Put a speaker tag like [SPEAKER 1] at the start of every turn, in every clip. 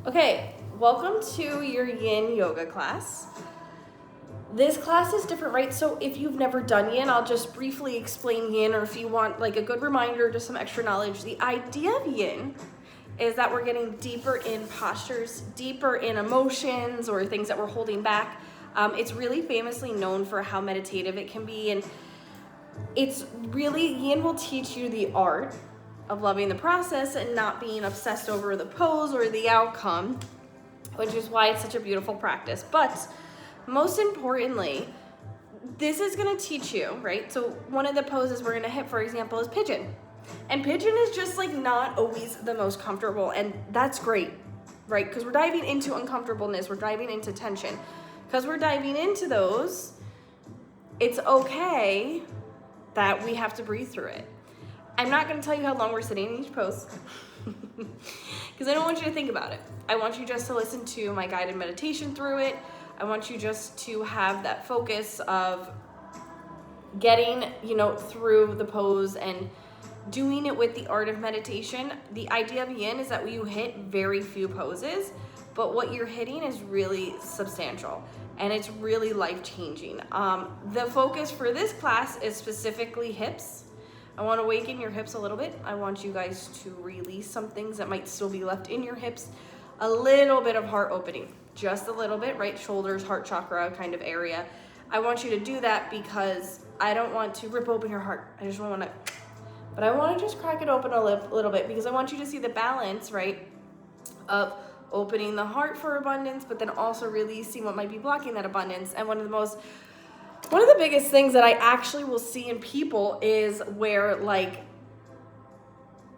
[SPEAKER 1] Okay, welcome to your yin yoga class. This class is different, right? So if you've never done yin, I'll just briefly explain yin, or if you want like a good reminder, just some extra knowledge. The idea of yin is that we're getting deeper in postures, deeper in emotions or things that we're holding back. It's really famously known for how meditative it can be, and it's really, yin will teach you the art of loving the process and not being obsessed over the pose or the outcome, which is why it's such a beautiful practice. But most importantly, this is going to teach you, right? So one of the poses we're going to hit, for example, is pigeon. And pigeon is just like not always the most comfortable, and that's great, right? Because we're diving into uncomfortableness, we're diving into tension. Because we're diving into those, it's okay that we have to breathe through it. I'm not going to tell you how long we're sitting in each pose because I don't want you to think about it. I want you just to listen to my guided meditation through it. I want you just to have that focus of getting, through the pose and doing it with the art of meditation. The idea of yin is that you hit very few poses, but what you're hitting is really substantial and it's really life-changing. The focus for this class is specifically hips. I want to awaken your hips a little bit. I want you guys to release some things that might still be left in your hips. A little bit of heart opening, just a little bit, right? Shoulders, heart chakra kind of area. I want you to do that because I don't want to rip open your heart. I just want to, but I want to just crack it open a little bit because I want you to see the balance, right, of opening the heart for abundance, but then also releasing what might be blocking that abundance. And one of the biggest things that I actually will see in people is where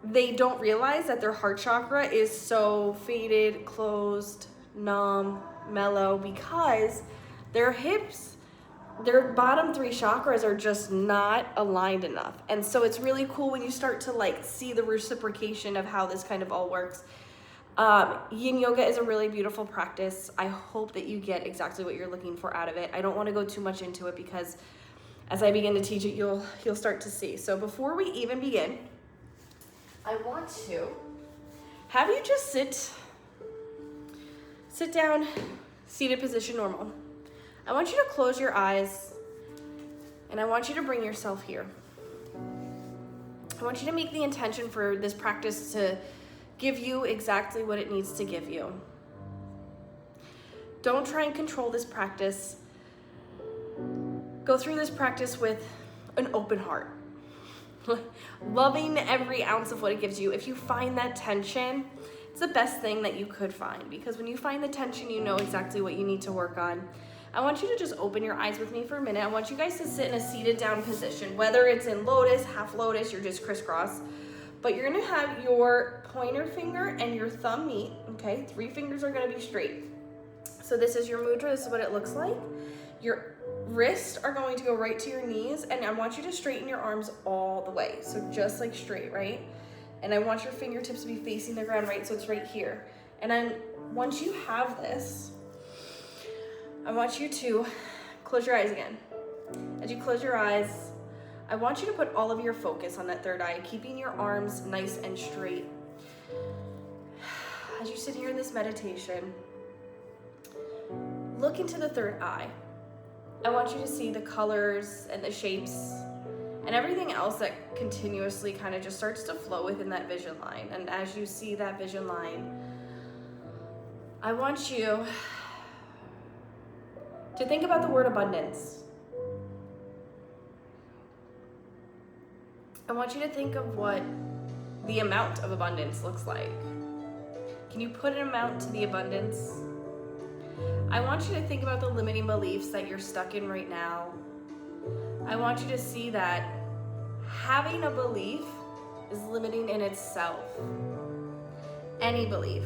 [SPEAKER 1] they don't realize that their heart chakra is so faded, closed, numb, mellow, because their hips, their bottom three chakras are just not aligned enough. And so it's really cool when you start to see the reciprocation of how this kind of all works. Yin yoga is a really beautiful practice. I hope that you get exactly what you're looking for out of it. I don't want to go too much into it because as I begin to teach it, you'll start to see. So before we even begin, I want to have you just sit down, seated position normal. I want you to close your eyes and I want you to bring yourself here. I want you to make the intention for this practice to give you exactly what it needs to give you. Don't try and control this practice. Go through this practice with an open heart, loving every ounce of what it gives you. If you find that tension, it's the best thing that you could find, because when you find the tension, you know exactly what you need to work on. I want you to just open your eyes with me for a minute. I want you guys to sit in a seated down position, whether it's in lotus, half lotus, you're just crisscross. But you're gonna have your pointer finger and your thumb meet, okay? 3 fingers are gonna be straight. So this is your mudra, this is what it looks like. Your wrists are going to go right to your knees, and I want you to straighten your arms all the way. So just like straight, right? And I want your fingertips to be facing the ground, right? So it's right here. And then once you have this, I want you to close your eyes again. As you close your eyes, I want you to put all of your focus on that third eye, keeping your arms nice and straight. As you sit here in this meditation, look into the third eye. I want you to see the colors and the shapes and everything else that continuously kind of just starts to flow within that vision line. And as you see that vision line, I want you to think about the word abundance. I want you to think of what the amount of abundance looks like. Can you put an amount to the abundance? I want you to think about the limiting beliefs that you're stuck in right now. I want you to see that having a belief is limiting in itself. Any belief.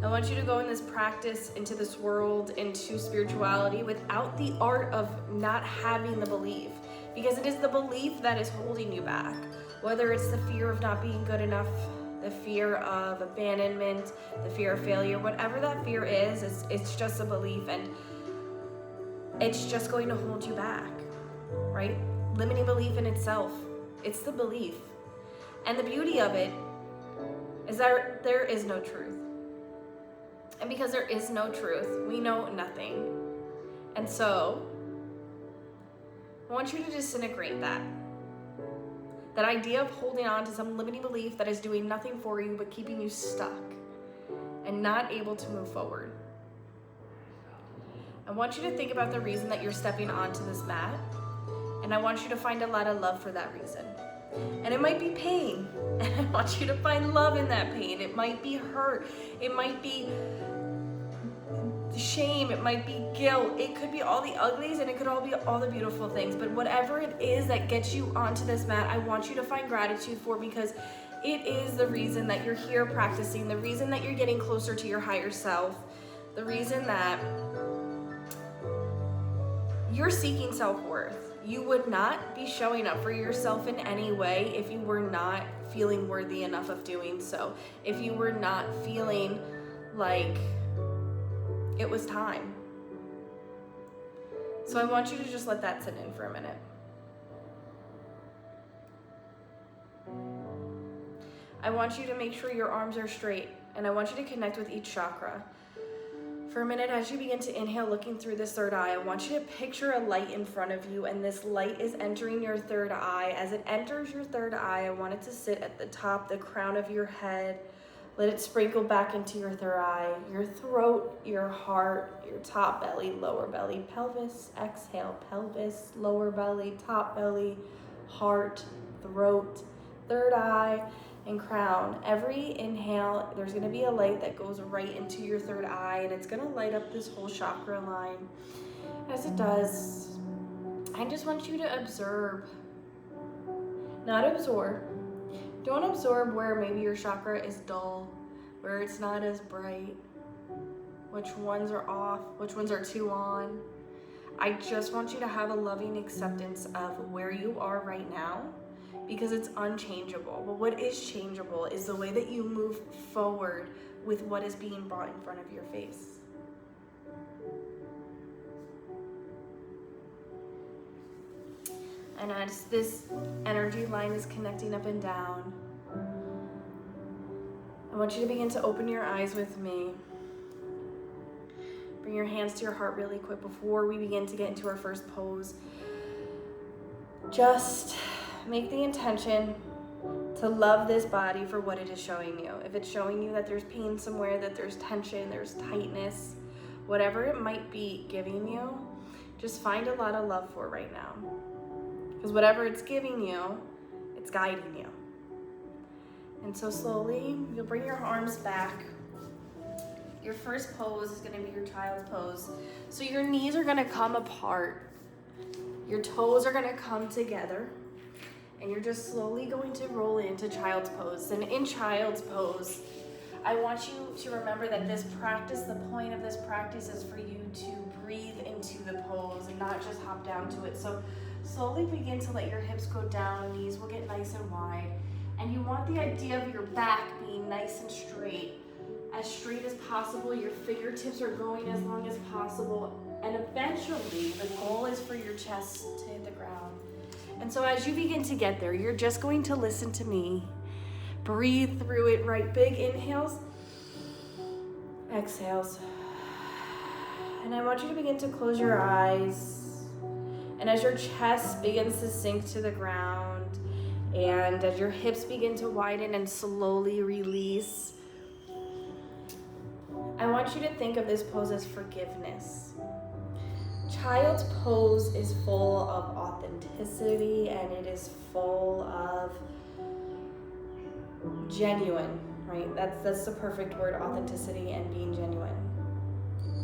[SPEAKER 1] I want you to go in this practice, into this world, into spirituality without the art of not having the belief. Because it is the belief that is holding you back. Whether it's the fear of not being good enough, the fear of abandonment, the fear of failure, whatever that fear is, it's just a belief, and it's just going to hold you back, right? Limiting belief in itself, it's the belief. And the beauty of it is that there is no truth. And because there is no truth, we know nothing. And so I want you to disintegrate that. That idea of holding on to some limiting belief that is doing nothing for you but keeping you stuck and not able to move forward. I want you to think about the reason that you're stepping onto this mat, and I want you to find a lot of love for that reason. And it might be pain, and I want you to find love in that pain. It might be hurt, it might be shame, it might be guilt, it could be all the uglies, and it could all be all the beautiful things. But whatever it is that gets you onto this mat, I want you to find gratitude for, because it is the reason that you're here practicing, the reason that you're getting closer to your higher self, the reason that you're seeking self-worth. You would not be showing up for yourself in any way if you were not feeling worthy enough of doing so, if you were not feeling like it was time. So I want you to just let that sit in for a minute. I want you to make sure your arms are straight, and I want you to connect with each chakra. For a minute, as you begin to inhale, looking through this third eye, I want you to picture a light in front of you, and this light is entering your third eye. As it enters your third eye, I want it to sit at the top, the crown of your head. Let it sprinkle back into your third eye, your throat, your heart, your top belly, lower belly, pelvis. Exhale, pelvis, lower belly, top belly, heart, throat, third eye, and crown. Every inhale, there's going to be a light that goes right into your third eye, and it's going to light up this whole chakra line. As it does, I just want you to observe, not absorb. Don't absorb where maybe your chakra is dull, where it's not as bright, which ones are off, which ones are too on. I just want you to have a loving acceptance of where you are right now, because it's unchangeable. But what is changeable is the way that you move forward with what is being brought in front of your face. And as this energy line is connecting up and down, I want you to begin to open your eyes with me. Bring your hands to your heart really quick before we begin to get into our first pose. Just make the intention to love this body for what it is showing you. If it's showing you that there's pain somewhere, that there's tension, there's tightness, whatever it might be giving you, just find a lot of love for right now. Because whatever it's giving you, it's guiding you. And so slowly, you'll bring your arms back. Your first pose is gonna be your child's pose. So your knees are gonna come apart. Your toes are gonna come together. And you're just slowly going to roll into child's pose. And in child's pose, I want you to remember that this practice, the point of this practice is for you to breathe into the pose and not just hop down to it. So slowly begin to let your hips go down, knees will get nice and wide. And you want the idea of your back being nice and straight as possible. Your fingertips are going as long as possible. And eventually, the goal is for your chest to hit the ground. And so as you begin to get there, you're just going to listen to me. Breathe through it, right? Big inhales, exhales. And I want you to begin to close your eyes. And as your chest begins to sink to the ground, and as your hips begin to widen and slowly release, I want you to think of this pose as forgiveness. Child's pose is full of authenticity, and it is full of genuine, right? That's the perfect word, authenticity and being genuine.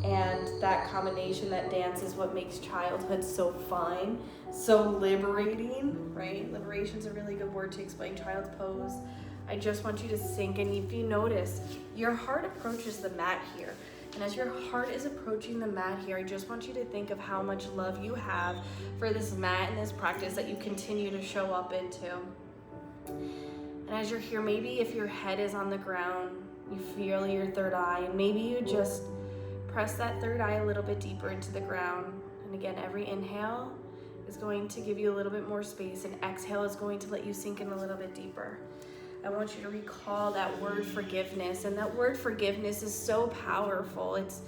[SPEAKER 1] And that combination, that dance, is what makes childhood so fun, so liberating, right? Liberation's a really good word to explain child's pose. I just want you to sink, and if you notice, your heart approaches the mat here. And as your heart is approaching the mat here, I just want you to think of how much love you have for this mat and this practice that you continue to show up into. And as you're here, maybe if your head is on the ground, you feel your third eye, and maybe you just press that third eye a little bit deeper into the ground. And again, every inhale is going to give you a little bit more space, and exhale is going to let you sink in a little bit deeper. I want you to recall that word forgiveness. And that word forgiveness is so powerful. It's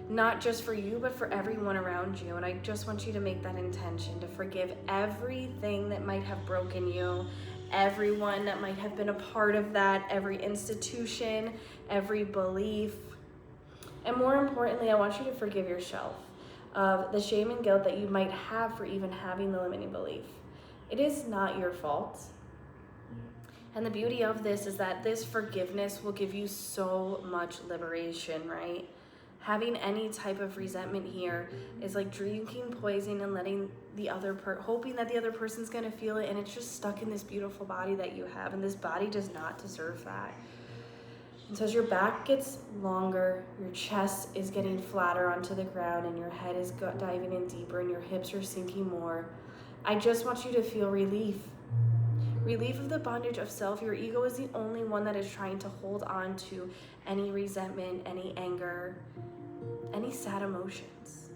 [SPEAKER 1] not just for you, but for everyone around you. And I just want you to make that intention to forgive everything that might have broken you, everyone that might have been a part of that, every institution, every belief. And more importantly, I want you to forgive yourself of the shame and guilt that you might have for even having the limiting belief. It is not your fault. And the beauty of this is that this forgiveness will give you so much liberation, right? Having any type of resentment here is like drinking poison and letting the other hoping that the other person's gonna feel it, and it's just stuck in this beautiful body that you have, and this body does not deserve that. And so as your back gets longer, your chest is getting flatter onto the ground, and your head is diving in deeper, and your hips are sinking more, I just want you to feel relief. Relief of the bondage of self. Your ego is the only one that is trying to hold on to any resentment, any anger, any sad emotions.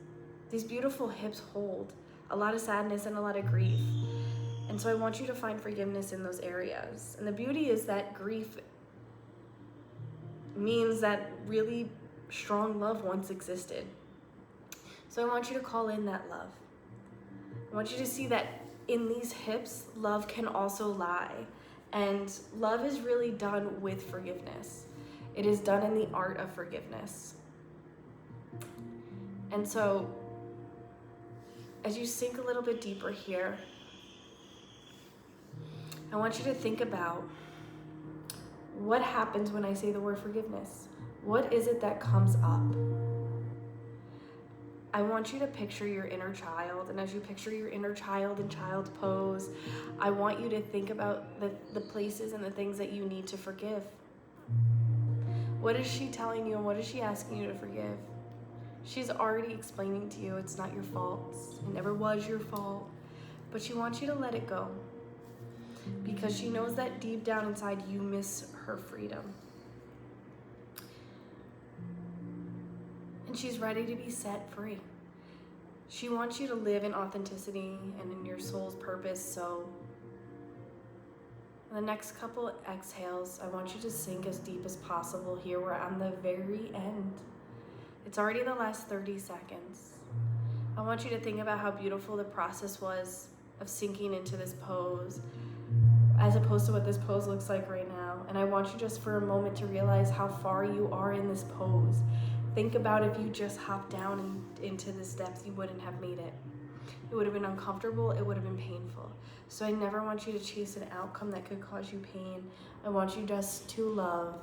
[SPEAKER 1] These beautiful hips hold a lot of sadness and a lot of grief. And so I want you to find forgiveness in those areas. And the beauty is that grief means that really strong love once existed. So I want you to call in that love. I want you to see that in these hips, love can also lie. And love is really done with forgiveness. It is done in the art of forgiveness. And so, as you sink a little bit deeper here, I want you to think about what happens when I say the word forgiveness. What is it that comes up? I want you to picture your inner child, and as you picture your inner child in child's pose, I want you to think about the places and the things that you need to forgive. What is she telling you, and what is she asking you to forgive? She's already explaining to you it's not your fault. It never was your fault. But she wants you to let it go, because she knows that deep down inside you miss her freedom. And she's ready to be set free. She wants you to live in authenticity and in your soul's purpose. So in the next couple exhales, I want you to sink as deep as possible here. We're on the very end. It's already the last 30 seconds. I want you to think about how beautiful the process was of sinking into this pose, as opposed to what this pose looks like right now. And I want you just for a moment to realize how far you are in this pose. Think about if you just hopped down into this depth, you wouldn't have made it. It would have been uncomfortable, it would have been painful. So I never want you to chase an outcome that could cause you pain. I want you just to love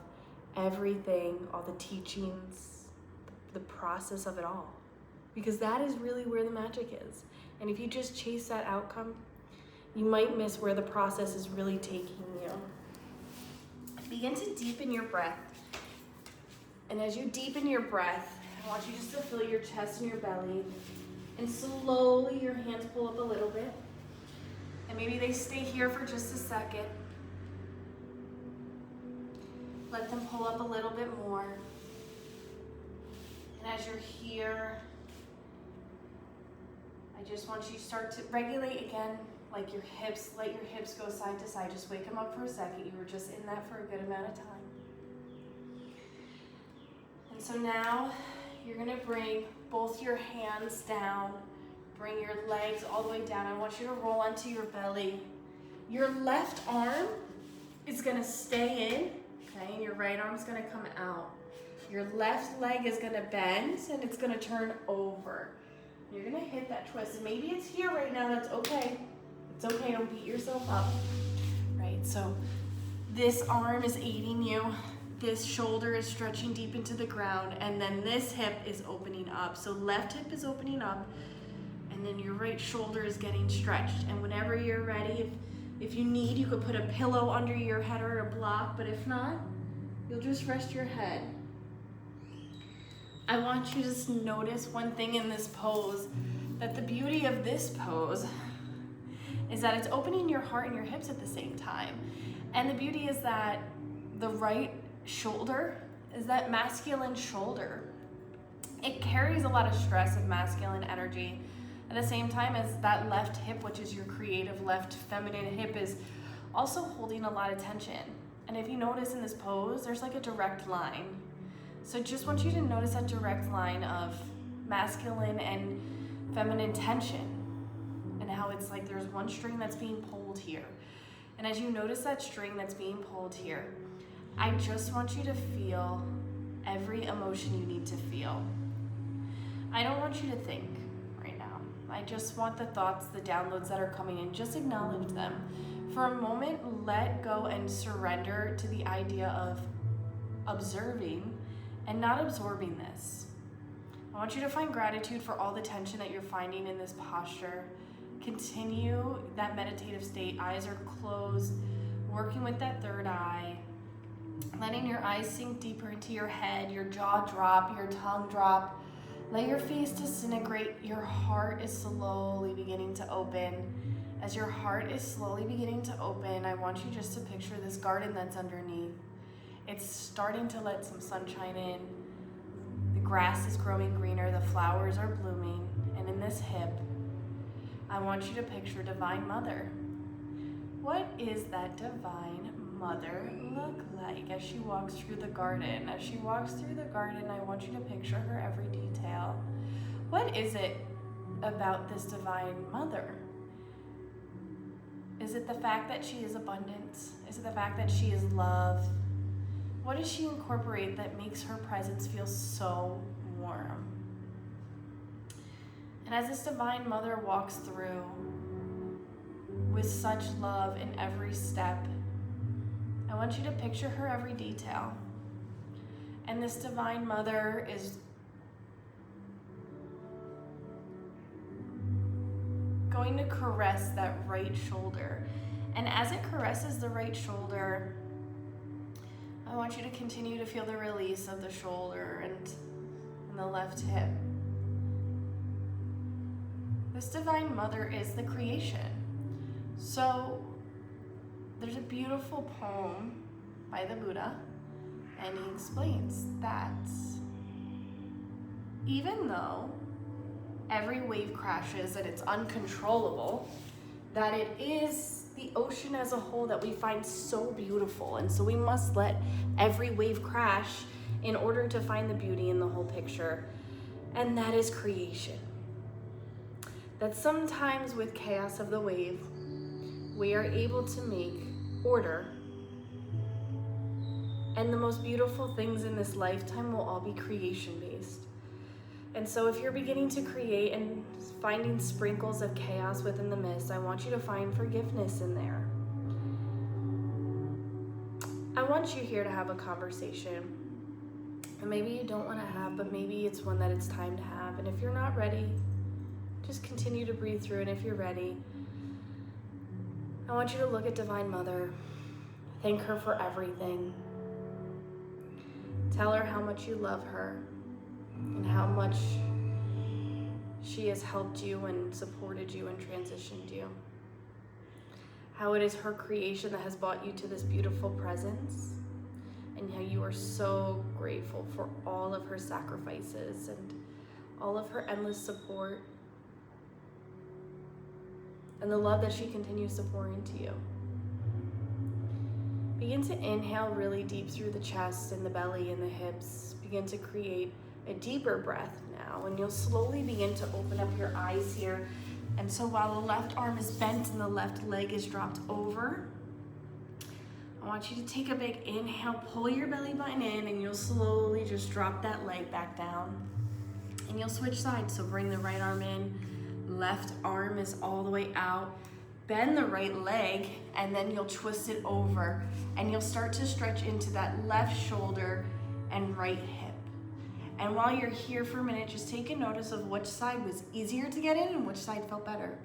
[SPEAKER 1] everything, all the teachings, the process of it all. Because that is really where the magic is. And if you just chase that outcome, you might miss where the process is really taking you. Begin to deepen your breath. And as you deepen your breath, I want you just to feel your chest and your belly. And slowly your hands pull up a little bit. And maybe they stay here for just a second. Let them pull up a little bit more. And as you're here, I just want you to start to regulate again, like your hips. Let your hips go side to side. Just wake them up for a second. You were just in that for a good amount of time. And so now you're gonna bring both your hands down, bring your legs all the way down. I want you to roll onto your belly. Your left arm is gonna stay in, okay, and your right arm is gonna come out. Your left leg is gonna bend and it's gonna turn over. You're gonna hit that twist. And maybe it's here right now, that's okay. It's okay, don't beat yourself up, right? So this arm is aiding you. This shoulder is stretching deep into the ground, and then this hip is opening up. So left hip is opening up, and then your right shoulder is getting stretched. And whenever you're ready, if you need, you could put a pillow under your head or a block, but if not, you'll just rest your head. I want you to just notice one thing in this pose, that the beauty of this pose is that it's opening your heart and your hips at the same time. And the beauty is that the right shoulder is that masculine shoulder. It carries a lot of stress of masculine energy at the same time as that left hip, which is your creative left feminine hip, is also holding a lot of tension. And if you notice in this pose, there's like a direct line. So just want you to notice that direct line of masculine and feminine tension, and how it's like there's one string that's being pulled here. And as you notice that string that's being pulled here, I just want you to feel every emotion you need to feel. I don't want you to think right now. I just want the thoughts, the downloads that are coming in, just acknowledge them. For a moment, let go and surrender to the idea of observing and not absorbing this. I want you to find gratitude for all the tension that you're finding in this posture. Continue that meditative state. Eyes are closed, working with that third eye, letting your eyes sink deeper into your head, your jaw drop, your tongue drop. Let your face disintegrate. Your heart is slowly beginning to open. As your heart is slowly beginning to open, I want you just to picture this garden that's underneath. It's starting to let some sunshine in. The grass is growing greener, the flowers are blooming, and in this hip, I want you to picture Divine Mother. What is that Divine Mother look like as she walks through the garden? As she walks through the garden, I want you to picture her every detail. What is it about this Divine Mother? Is it the fact that she is abundance? Is it the fact that she is love? What does she incorporate that makes her presence feel so warm? And as this Divine Mother walks through with such love in every step, I want you to picture her every detail. And this Divine Mother is going to caress that right shoulder. And as it caresses the right shoulder, I want you to continue to feel the release of the shoulder and the left hip. This Divine Mother is the creation. So there's a beautiful poem by the Buddha, and he explains that even though every wave crashes and it's uncontrollable, that it is the ocean as a whole that we find so beautiful. And so we must let every wave crash in order to find the beauty in the whole picture. And that is creation. That sometimes with chaos of the wave, we are able to make order. And the most beautiful things in this lifetime will all be creation-based. And so if you're beginning to create and finding sprinkles of chaos within the mist, I want you to find forgiveness in there. I want you here to have a conversation. And maybe you don't want to have, but maybe it's one that it's time to have. And if you're not ready, just continue to breathe through. And if you're ready, I want you to look at Divine Mother. Thank her for everything. Tell her how much you love her and how much she has helped you and supported you and transitioned you. How it is her creation that has brought you to this beautiful presence, and how you are so grateful for all of her sacrifices and all of her endless support and the love that she continues to pour into you. Begin to inhale really deep through the chest and the belly and the hips. Begin to create a deeper breath now, and you'll slowly begin to open up your eyes here. And so while the left arm is bent and the left leg is dropped over, I want you to take a big inhale, pull your belly button in, and you'll slowly just drop that leg back down. And you'll switch sides, so bring the right arm in, left arm is all the way out, bend the right leg, and then you'll twist it over, and you'll start to stretch into that left shoulder and right hip. And while you're here for a minute, just take a notice of which side was easier to get in and which side felt better.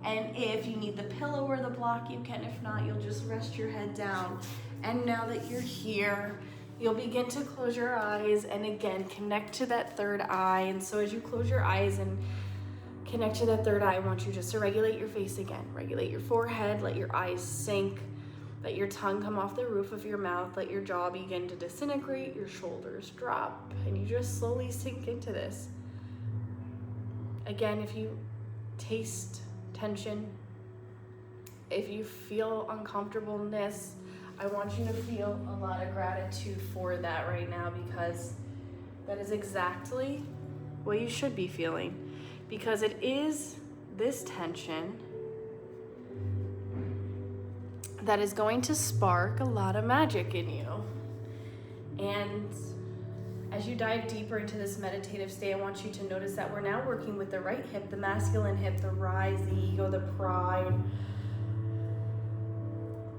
[SPEAKER 1] And if you need the pillow or the block, you can. If not, you'll just rest your head down. And now that you're here, you'll begin to close your eyes and again, connect to that third eye. And so as you close your eyes and connect to that third eye, I want you just to regulate your face again. Regulate your forehead, let your eyes sink, let your tongue come off the roof of your mouth, let your jaw begin to disintegrate, your shoulders drop, and you just slowly sink into this. Again, if you taste tension, if you feel uncomfortableness, I want you to feel a lot of gratitude for that right now, because that is exactly what you should be feeling, because it is this tension that is going to spark a lot of magic in you. And as you dive deeper into this meditative state, I want you to notice that we're now working with the right hip, the masculine hip, the rise, the ego, the pride,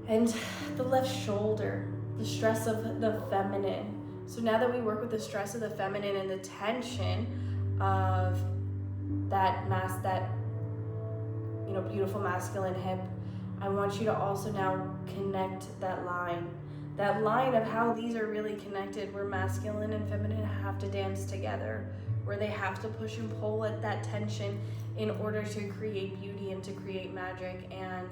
[SPEAKER 1] and the left shoulder, the stress of the feminine. So now that we work with the stress of the feminine and the tension of that beautiful masculine hip, I want you to also now connect that line of how these are really connected, where masculine and feminine have to dance together, where they have to push and pull at that tension in order to create beauty and to create magic. And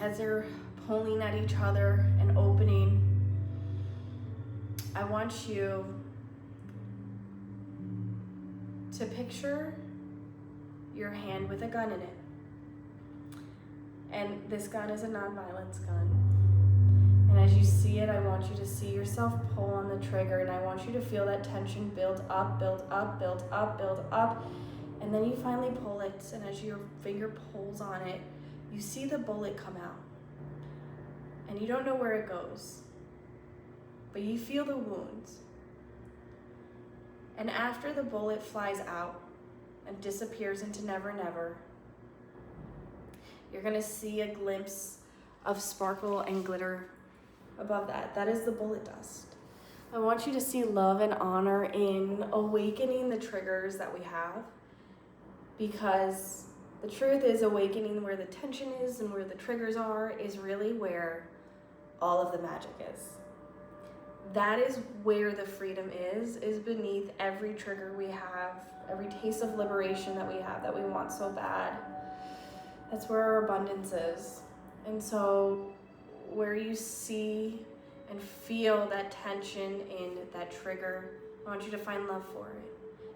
[SPEAKER 1] as they're pulling at each other and opening, I want you to picture your hand with a gun in it. And this gun is a non-violence gun. And as you see it, I want you to see yourself pull on the trigger, and I want you to feel that tension build up, build up, build up, build up. And then you finally pull it, and as your finger pulls on it, you see the bullet come out. And you don't know where it goes, but you feel the wounds. And after the bullet flies out and disappears into never, never, you're gonna see a glimpse of sparkle and glitter above that. That is the bullet dust. I want you to see love and honor in awakening the triggers that we have, because the truth is, awakening where the tension is and where the triggers are is really where all of the magic is. That is where the freedom is beneath every trigger we have, every taste of liberation that we have that we want so bad. That's where our abundance is. And so where you see and feel that tension in that trigger, I want you to find love for it.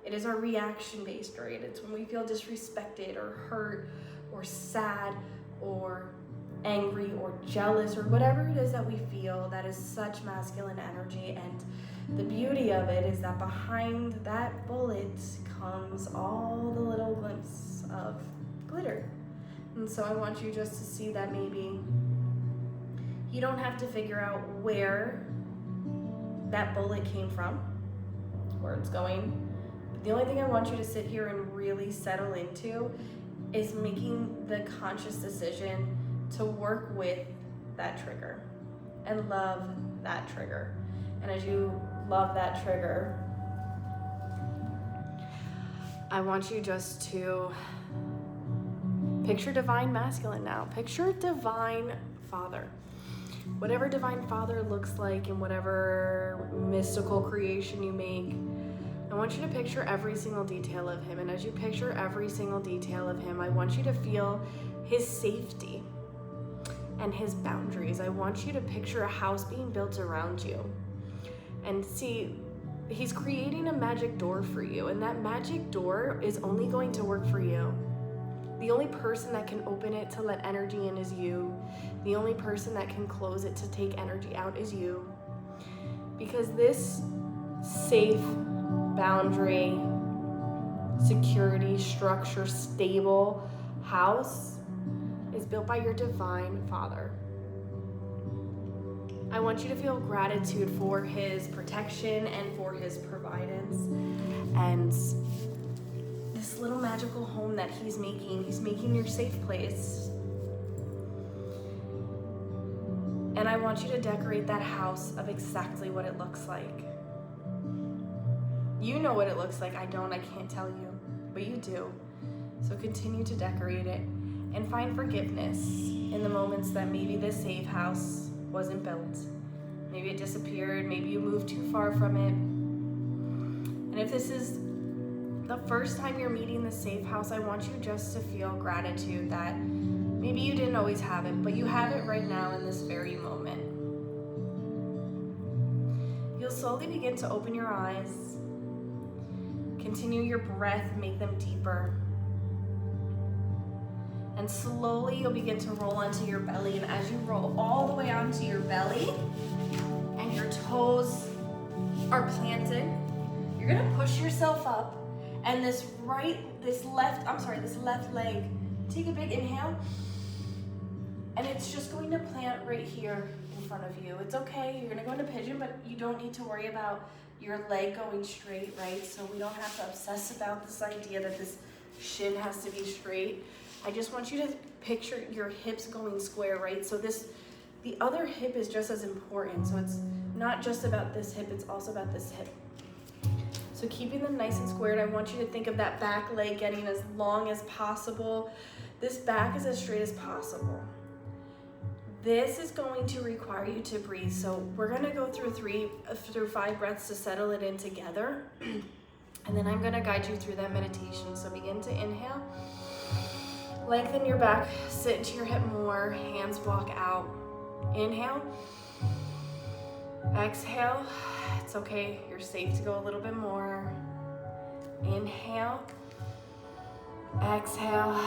[SPEAKER 1] It is our reaction-based, right? It's when we feel disrespected or hurt or sad or angry or jealous or whatever it is that we feel, that is such masculine energy. And the beauty of it is that behind that bullet comes all the little glimpses of glitter. And so I want you just to see that maybe you don't have to figure out where that bullet came from, where it's going. But the only thing I want you to sit here and really settle into is making the conscious decision to work with that trigger and love that trigger. And as you love that trigger, I want you just to picture divine masculine now. Picture divine father. Whatever divine father looks like in whatever mystical creation you make, I want you to picture every single detail of him. And as you picture every single detail of him, I want you to feel his safety and his boundaries. I want you to picture a house being built around you. And see, he's creating a magic door for you. And that magic door is only going to work for you. The only person that can open it to let energy in is you. The only person that can close it to take energy out is you. Because this safe, boundary, security, structure, stable house is built by your divine father. I want you to feel gratitude for his protection and for his providence. And this little magical home that he's making your safe place. And I want you to decorate that house of exactly what it looks like. You know what it looks like. I don't, I can't tell you, but you do. So continue to decorate it and find forgiveness in the moments that maybe this safe house wasn't built. Maybe it disappeared, maybe you moved too far from it. And if this is the first time you're meeting the safe house, I want you just to feel gratitude that maybe you didn't always have it, but you have it right now in this very moment. You'll slowly begin to open your eyes. Continue your breath, make them deeper. And slowly you'll begin to roll onto your belly. And as you roll all the way onto your belly and your toes are planted, you're gonna push yourself up, and this left leg, take a big inhale, and it's just going to plant right here in front of you. It's okay, you're gonna go into pigeon, but you don't need to worry about your leg going straight, right? So we don't have to obsess about this idea that this shin has to be straight. I just want you to picture your hips going square, right? So the other hip is just as important. So it's not just about this hip, it's also about this hip. So keeping them nice and squared, I want you to think of that back leg getting as long as possible. This back is as straight as possible. This is going to require you to breathe. So we're gonna go through 5 breaths to settle it in together. And then I'm gonna guide you through that meditation. So begin to inhale. Lengthen your back, sit into your hip more, hands walk out. Inhale. Exhale. It's okay, you're safe to go a little bit more. Inhale. Exhale.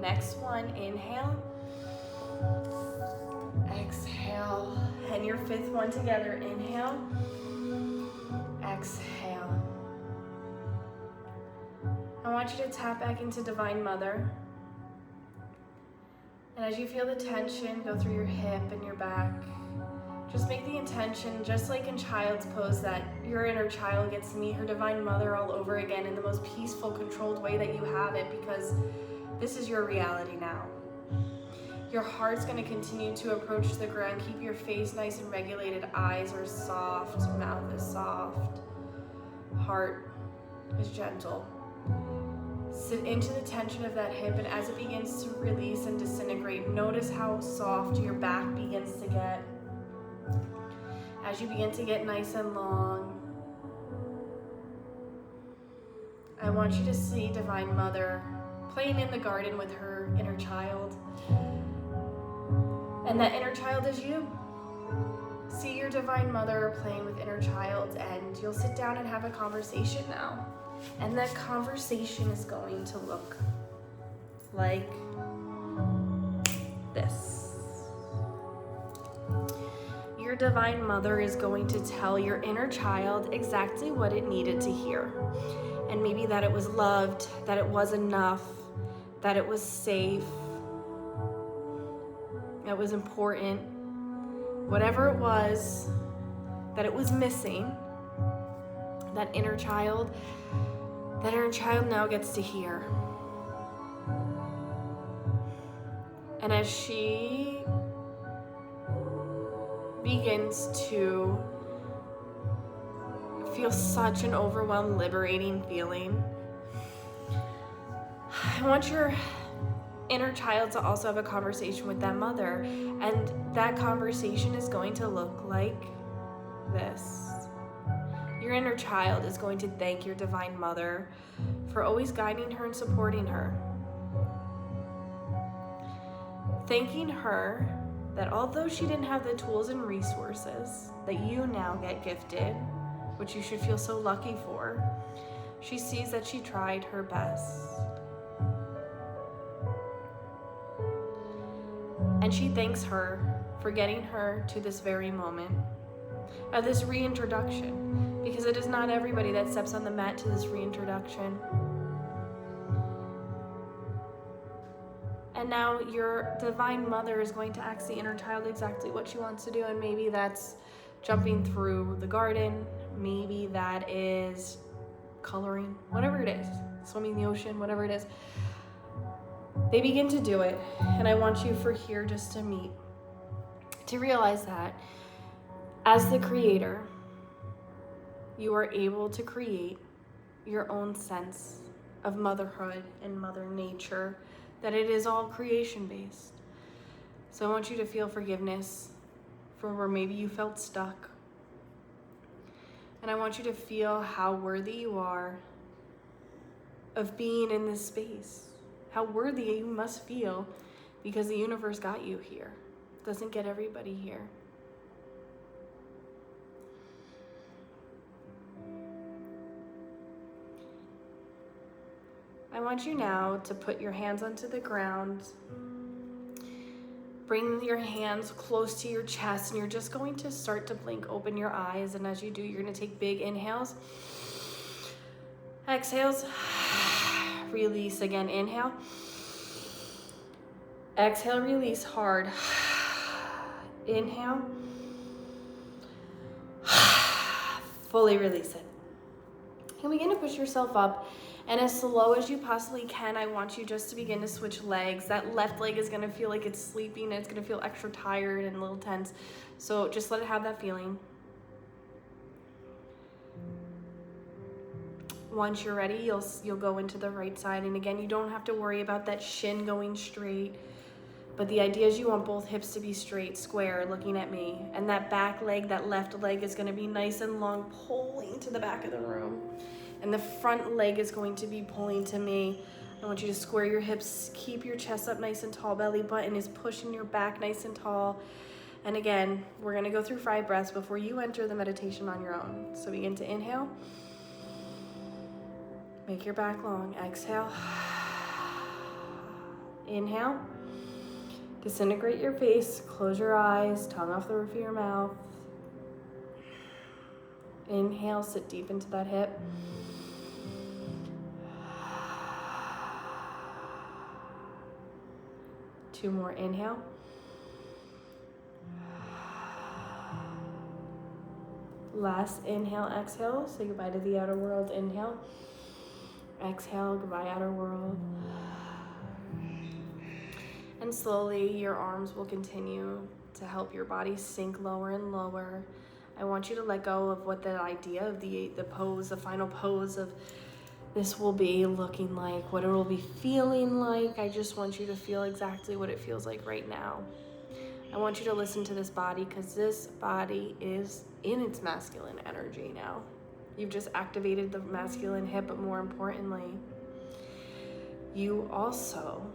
[SPEAKER 1] Next one, inhale. Exhale. And your 5th one together. Inhale. Exhale. I want you to tap back into Divine Mother. And as you feel the tension go through your hip and your back, just make the intention, just like in Child's Pose, that your inner child gets to meet her Divine Mother all over again in the most peaceful, controlled way that you have it, because this is your reality now. Your heart's going to continue to approach the ground. Keep your face nice and regulated. Eyes are soft, mouth is soft, heart is gentle. Sit into the tension of that hip, and as it begins to release and disintegrate, notice how soft your back begins to get. As you begin to get nice and long, I want you to see Divine Mother playing in the garden with her inner child. And that inner child is you. See your Divine Mother playing with inner child, and you'll sit down and have a conversation now. And that conversation is going to look like this. Your Divine Mother is going to tell your inner child exactly what it needed to hear. And maybe that it was loved, that it was enough, that it was safe, that it was important. Whatever it was that it was missing, that inner child now gets to hear. And as she begins to feel such an overwhelmed, liberating feeling, I want your inner child to also have a conversation with that mother. And that conversation is going to look like this. Your inner child is going to thank your Divine Mother for always guiding her and supporting her. Thanking her that although she didn't have the tools and resources that you now get gifted, which you should feel so lucky for, she sees that she tried her best. And she thanks her for getting her to this very moment of this reintroduction, because it is not everybody that steps on the mat to this reintroduction. And now your Divine Mother is going to ask the inner child exactly what she wants to do, and maybe that's jumping through the garden, maybe that is coloring, whatever it is, swimming in the ocean, whatever it is. They begin to do it, and I want you for here just to realize that as the creator, you are able to create your own sense of motherhood and Mother Nature, that it is all creation-based. So I want you to feel forgiveness for where maybe you felt stuck. And I want you to feel how worthy you are of being in this space. How worthy you must feel, because the universe got you here. It doesn't get everybody here. I want you now to put your hands onto the ground. Bring your hands close to your chest, and you're just going to start to blink open your eyes. And as you do, you're going to take big inhales, exhales, release again. Inhale, exhale, release hard. Inhale, fully release it. And begin to push yourself up. And as slow as you possibly can, I want you just to begin to switch legs. That left leg is gonna feel like it's sleeping, and it's gonna feel extra tired and a little tense. So just let it have that feeling. Once you're ready, you'll go into the right side. And again, you don't have to worry about that shin going straight. But the idea is you want both hips to be straight, square, looking at me. And that back leg, that left leg is gonna be nice and long, pulling to the back of the room. And the front leg is going to be pulling to me. I want you to square your hips, keep your chest up nice and tall, belly button is pushing your back nice and tall. And again, we're gonna go through 5 breaths before you enter the meditation on your own. So begin to inhale. Make your back long, exhale. Inhale. Disintegrate your face, close your eyes, tongue off the roof of your mouth. Inhale, sit deep into that hip. Two more, inhale. Last inhale, exhale, say goodbye to the outer world, inhale. Exhale, goodbye outer world. And slowly your arms will continue to help your body sink lower and lower. I want you to let go of what the idea of the pose, the final pose of this will be looking like, what it will be feeling like. I just want you to feel exactly what it feels like right now. I want you to listen to this body, because this body is in its masculine energy now. You've just activated the masculine hip, but more importantly, you also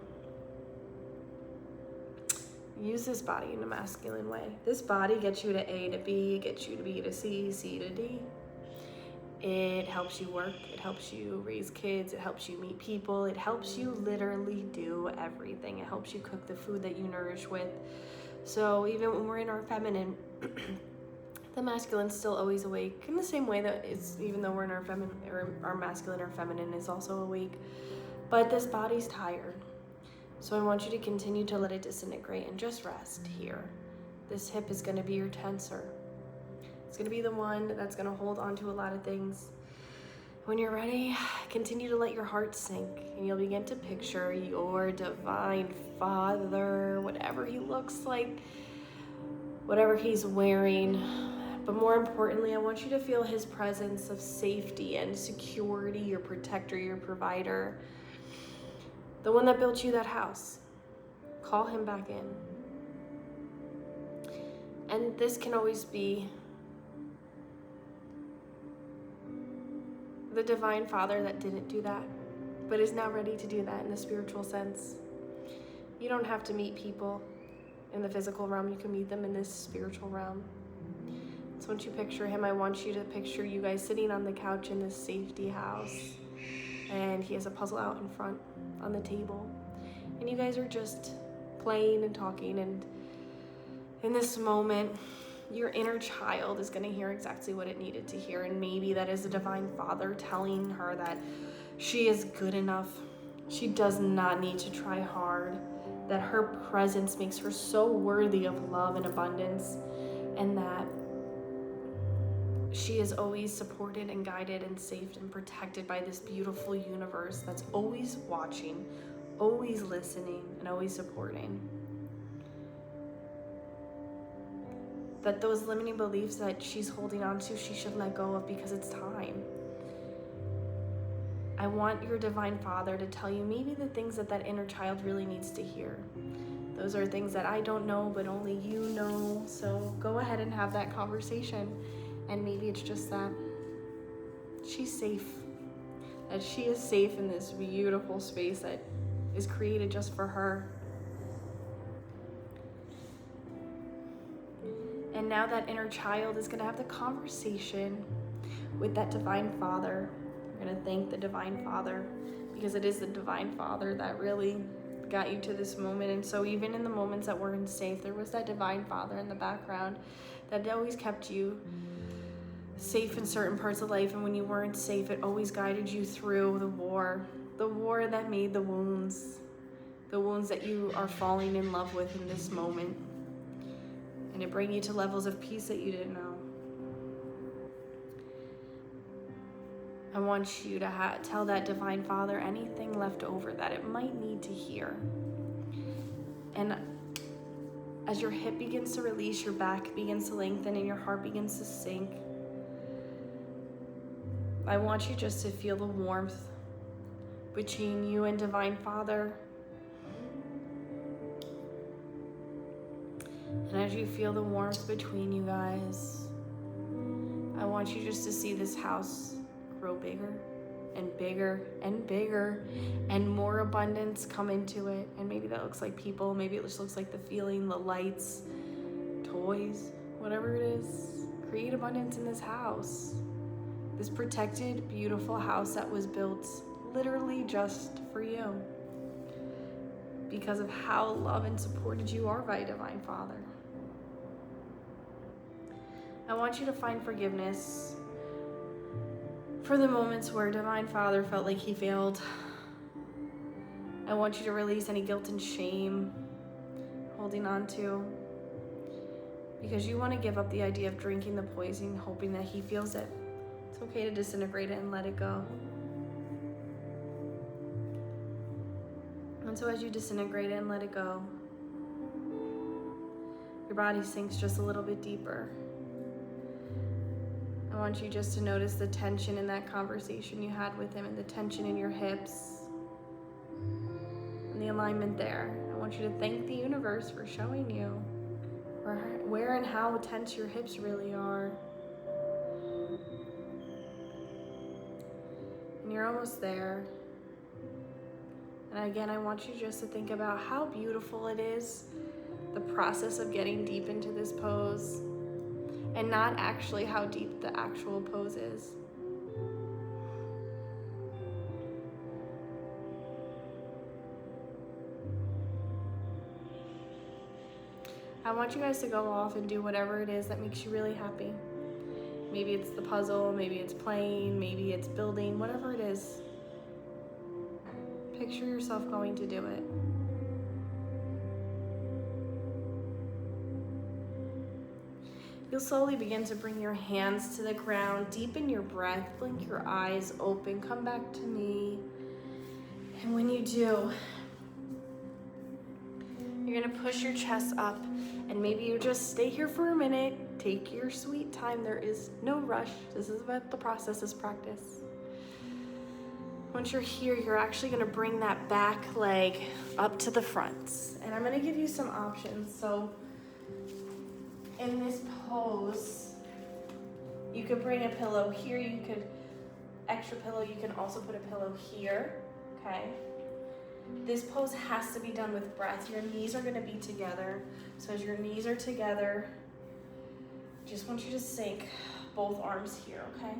[SPEAKER 1] use this body in a masculine way. This body gets you to A to B, gets you to B to C, C to D. It helps you work, it helps you raise kids, it helps you meet people, it helps you literally do everything. It helps you cook the food that you nourish with. So even when we're in our feminine, the masculine's still always awake, in the same way that it's, even though we're in our feminine, or our masculine or feminine is also awake, but this body's tired. So I want you to continue to let it disintegrate and just rest here. This hip is gonna be your tensor. It's gonna be the one that's gonna hold on to a lot of things. When you're ready, continue to let your heart sink, and you'll begin to picture your divine father, whatever he looks like, whatever he's wearing. But more importantly, I want you to feel his presence of safety and security, your protector, your provider, the one that built you that house. Call him back in. And this can always be the divine father that didn't do that, but is now ready to do that in the spiritual sense. You don't have to meet people in the physical realm, you can meet them in this spiritual realm. So once you picture him, I want you to picture you guys sitting on the couch in this safety house, and he has a puzzle out in front on the table, and you guys are just playing and talking, and in this moment, your inner child is going to hear exactly what it needed to hear, and maybe that is the divine father telling her that she is good enough. She does not need to try hard, that her presence makes her so worthy of love and abundance, and that she is always supported and guided and saved and protected by this beautiful universe that's always watching, always listening, and always supporting. That those limiting beliefs that she's holding on to, she should let go of, because it's time. I want your divine father to tell you maybe the things that that inner child really needs to hear. Those are things that I don't know, but only you know. So go ahead and have that conversation. And maybe it's just that she's safe. That she is safe in this beautiful space that is created just for her. And now that inner child is going to have the conversation with that divine father. We're going to thank the divine father, because it is the Divine Father that really got you to this moment. And so even in the moments that weren't safe, there was that Divine Father in the background that always kept you safe in certain parts of life. And when you weren't safe, it always guided you through the war that made the wounds that you are falling in love with in this moment. And it bring you to levels of peace that you didn't know. I want you to tell that Divine Father anything left over that it might need to hear. And as your hip begins to release, your back begins to lengthen, and your heart begins to sink, I want you just to feel the warmth between you and Divine Father. And as you feel the warmth between you guys, I want you just to see this house grow bigger and bigger and bigger, and more abundance come into it. And maybe that looks like people, maybe it just looks like the feeling, the lights, toys, whatever it is. Create abundance in this house. This protected, beautiful house that was built literally just for you, because of how loved and supported you are by Divine Father. I want you to find forgiveness for the moments where Divine Father felt like he failed. I want you to release any guilt and shame holding on to, because you want to give up the idea of drinking the poison, hoping that he feels it. It's okay to disintegrate it and let it go. And so as you disintegrate it and let it go, your body sinks just a little bit deeper. I want you just to notice the tension in that conversation you had with him, and the tension in your hips and the alignment there. I want you to thank the universe for showing you where and how tense your hips really are. And you're almost there. And again, I want you just to think about how beautiful it is, the process of getting deep into this pose, and not actually how deep the actual pose is. I want you guys to go off and do whatever it is that makes you really happy. Maybe it's the puzzle, maybe it's playing, maybe it's building, whatever it is. Picture yourself going to do it. You'll slowly begin to bring your hands to the ground, deepen your breath, blink your eyes open, come back to me. And when you do, you're gonna push your chest up, and maybe you just stay here for a minute. Take your sweet time. There is no rush. This is about the process, this practice. Once you're here, you're actually gonna bring that back leg up to the front. And I'm gonna give you some options. So in this pose, you could bring a pillow here, you could extra pillow, you can also put a pillow here, okay? This pose has to be done with breath. Your knees are gonna be together. So as your knees are together, just want you to sink both arms here, okay?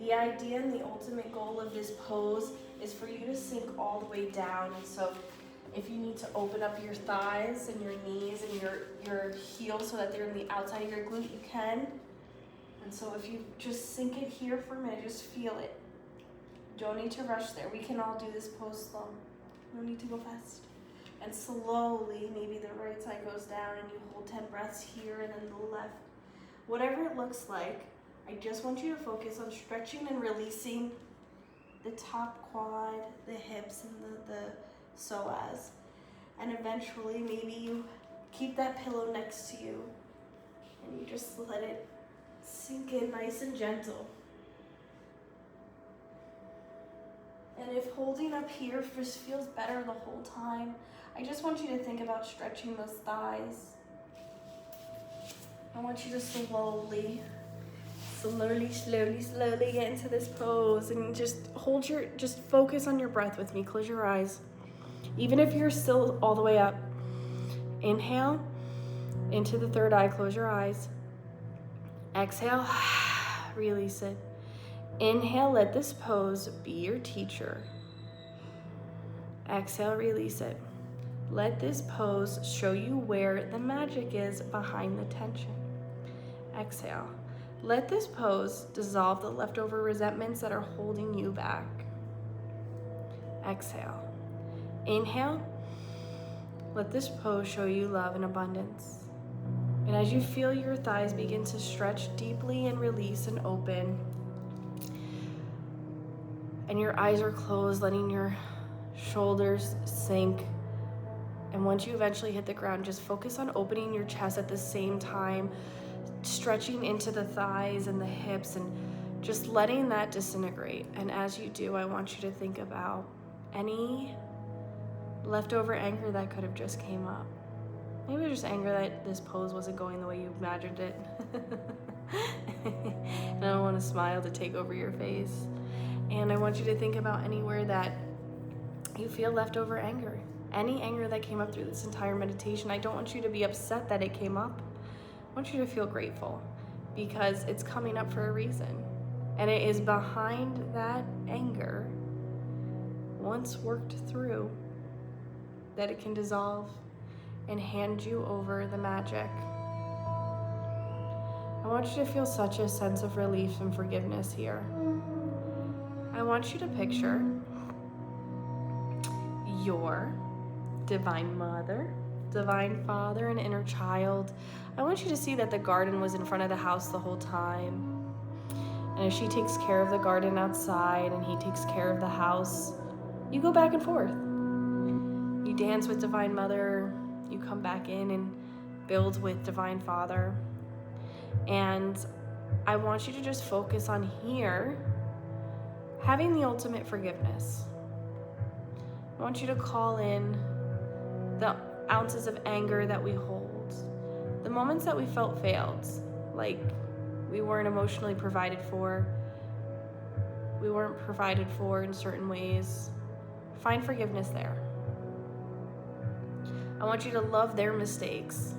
[SPEAKER 1] The idea and the ultimate goal of this pose is for you to sink all the way down. And so if you need to open up your thighs and your knees and your heels so that they're in the outside of your glute, you can. And so if you just sink it here for a minute, just feel it. Don't need to rush there. We can all do this pose slow. No need to go fast. And slowly, maybe the right side goes down and you hold 10 breaths here, and then the left. Whatever it looks like, I just want you to focus on stretching and releasing the top quad, the hips, and the psoas. And eventually, maybe you keep that pillow next to you and you just let it sink in nice and gentle. And if holding up here just feels better the whole time, I just want you to think about stretching those thighs. I want you to slowly get into this pose, and just focus on your breath with me. Close your eyes. Even if you're still all the way up, inhale into the third eye, close your eyes. Exhale, release it. Inhale, let this pose be your teacher. Exhale, release it. Let this pose show you where the magic is behind the tension. Exhale. Let this pose dissolve the leftover resentments that are holding you back. Exhale. Inhale. Let this pose show you love and abundance. And as you feel your thighs begin to stretch deeply and release and open, and your eyes are closed, letting your shoulders sink. And once you eventually hit the ground, just focus on opening your chest at the same time, stretching into the thighs and the hips and just letting that disintegrate. And as you do, I want you to think about any leftover anger that could have just came up. Maybe just anger that this pose wasn't going the way you imagined it. And I don't want a smile to take over your face. And I want you to think about anywhere that you feel leftover anger. Any anger that came up through this entire meditation. I don't want you to be upset that it came up. I want you to feel grateful because it's coming up for a reason. And it is behind that anger, once worked through, that it can dissolve and hand you over the magic. I want you to feel such a sense of relief and forgiveness here. I want you to picture your divine mother, divine father, and inner child. I want you to see that the garden was in front of the house the whole time. And if she takes care of the garden outside and he takes care of the house, you go back and forth. You dance with divine mother, you come back in and build with divine father. And I want you to just focus on here, having the ultimate forgiveness. I want you to call in the ounces of anger that we hold, the moments that we felt failed, like we weren't emotionally provided for, we weren't provided for in certain ways. Find forgiveness there. I want you to love their mistakes,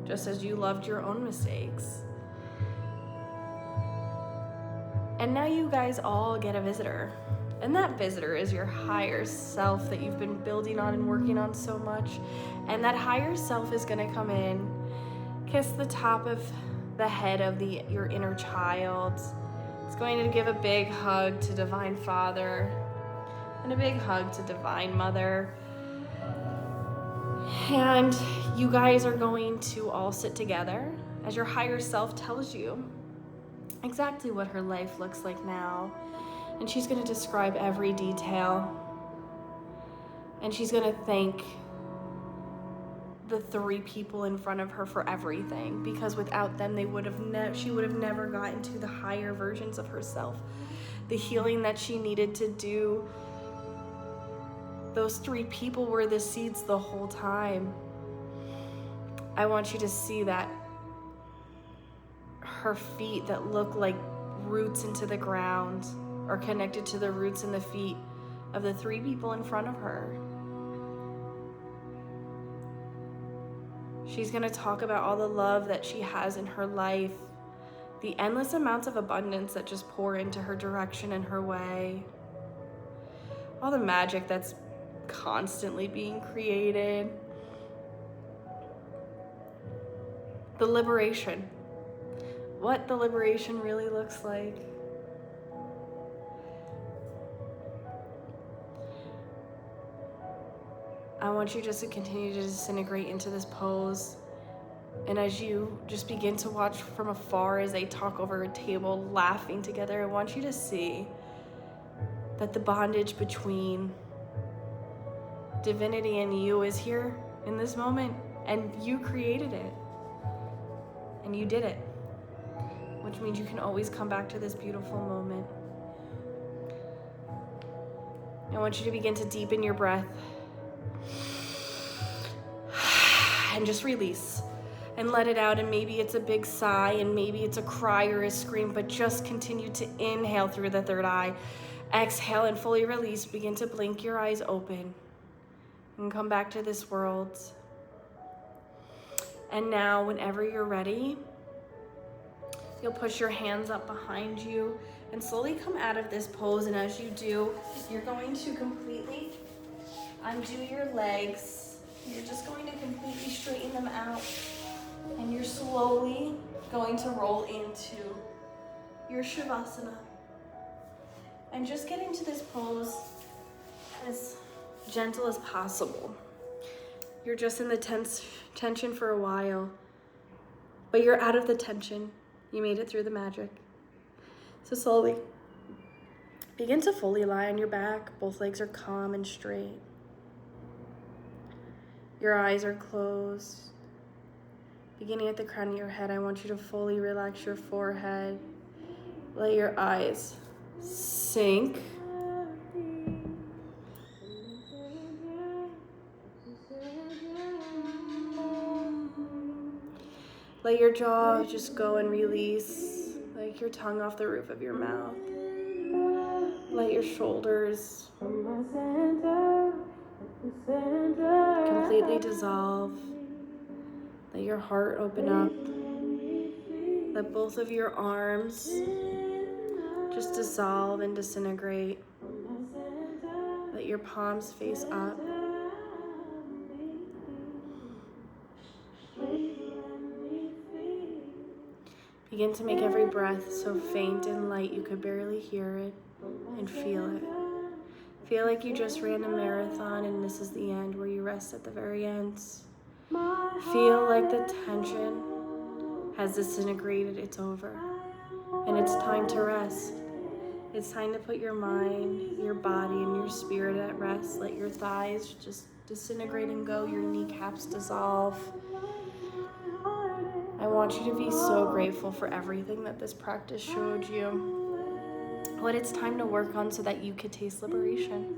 [SPEAKER 1] just as you loved your own mistakes. And now you guys all get a visitor. And that visitor is your higher self that you've been building on and working on so much. And that higher self is gonna come in, kiss the top of the head of your inner child. It's going to give a big hug to Divine Father and a big hug to Divine Mother. And you guys are going to all sit together as your higher self tells you exactly what her life looks like now. And she's going to describe every detail. And she's going to thank the 3 people in front of her for everything, because without them she would have never gotten to the higher versions of herself. The healing that she needed to do. Those 3 people were the seeds the whole time. I want you to see that her feet that look like roots into the ground are connected to the roots in the feet of the 3 people in front of her. She's gonna talk about all the love that she has in her life, the endless amounts of abundance that just pour into her direction and her way, all the magic that's constantly being created, the liberation, what the liberation really looks like. I want you just to continue to disintegrate into this pose. And as you just begin to watch from afar as they talk over a table, laughing together, I want you to see that the bondage between divinity and you is here in this moment, and you created it, and you did it, which means you can always come back to this beautiful moment. I want you to begin to deepen your breath and just release and let it out. And maybe it's a big sigh, and maybe it's a cry or a scream, but just continue to inhale through the third eye. Exhale and fully release. Begin to blink your eyes open and come back to this world. And now, whenever you're ready, You'll push your hands up behind you and slowly come out of this pose. And as you do, you're going to completely undo your legs. You're just going to completely straighten them out. And you're slowly going to roll into your Shavasana. And just get into this pose as gentle as possible. You're just in the tension for a while, but you're out of the tension. You made it through the magic. So slowly begin to fully lie on your back. Both legs are calm and straight. Your eyes are closed. Beginning at the crown of your head, I want you to fully relax your forehead. Let your eyes sink. Let your jaw just go and release, like your tongue off the roof of your mouth. Let your shoulders completely dissolve. Let your heart open up. Let both of your arms just dissolve and disintegrate. Let your palms face up. Begin to make every breath so faint and light you could barely hear it, and feel it. Feel like you just ran a marathon and this is the end, where you rest at the very end. Feel like the tension has disintegrated, it's over. And it's time to rest. It's time to put your mind, your body, and your spirit at rest. Let your thighs just disintegrate and go, your kneecaps dissolve. I want you to be so grateful for everything that this practice showed you. What it's time to work on so that you could taste liberation.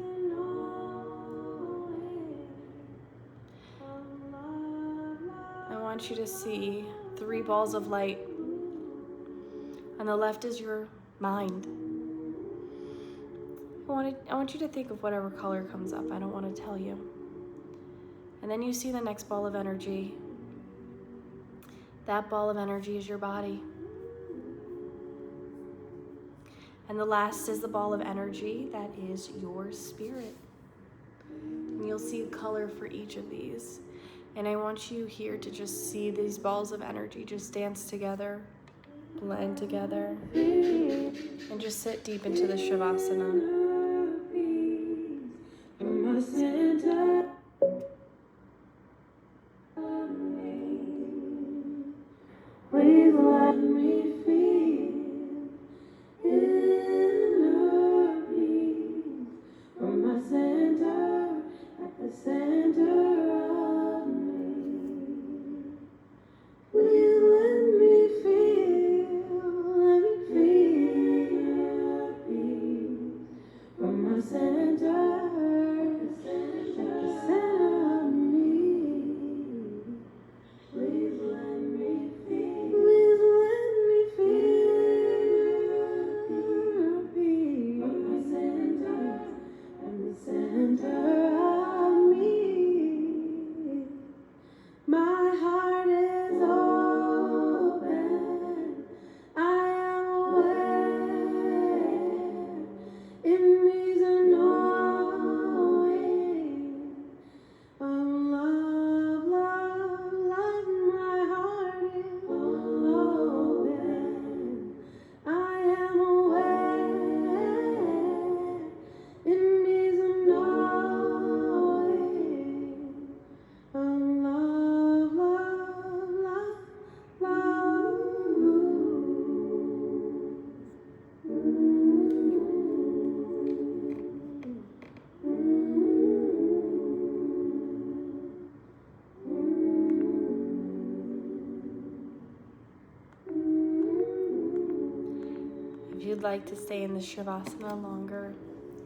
[SPEAKER 1] I want you to see 3 balls of light. On the left is your mind. I want you to think of whatever color comes up. I don't want to tell you. And then you see the next ball of energy. That ball of energy is your body. And the last is the ball of energy that is your spirit. And you'll see color for each of these. And I want you here to just see these balls of energy just dance together, blend together, and just sit deep into the Shavasana. Please let me feel inner peace from my center, at the center of me. Please let me feel peace from my center, at the center of me. Please let me feel. Please let me feel peace from the center and the center of me. My heart is open. I am aware. It means a knowing of love, love, love. My heart is open. I am aware. It needs a knowing of love, love, love, love. If you'd like to stay in the Shavasana longer,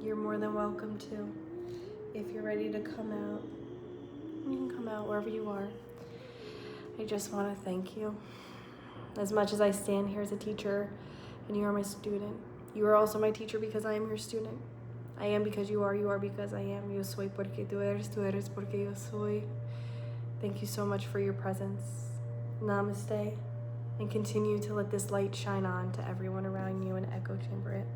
[SPEAKER 1] you're more than welcome to. If you're ready to come out, you can come out wherever you are. I just want to thank you. As much as I stand here as a teacher and you are my student, you are also my teacher because I am your student. I am because you are because I am. Yo soy porque tú eres porque yo soy. Thank you so much for your presence. Namaste and continue to let this light shine on to everyone around you and echo chamber it.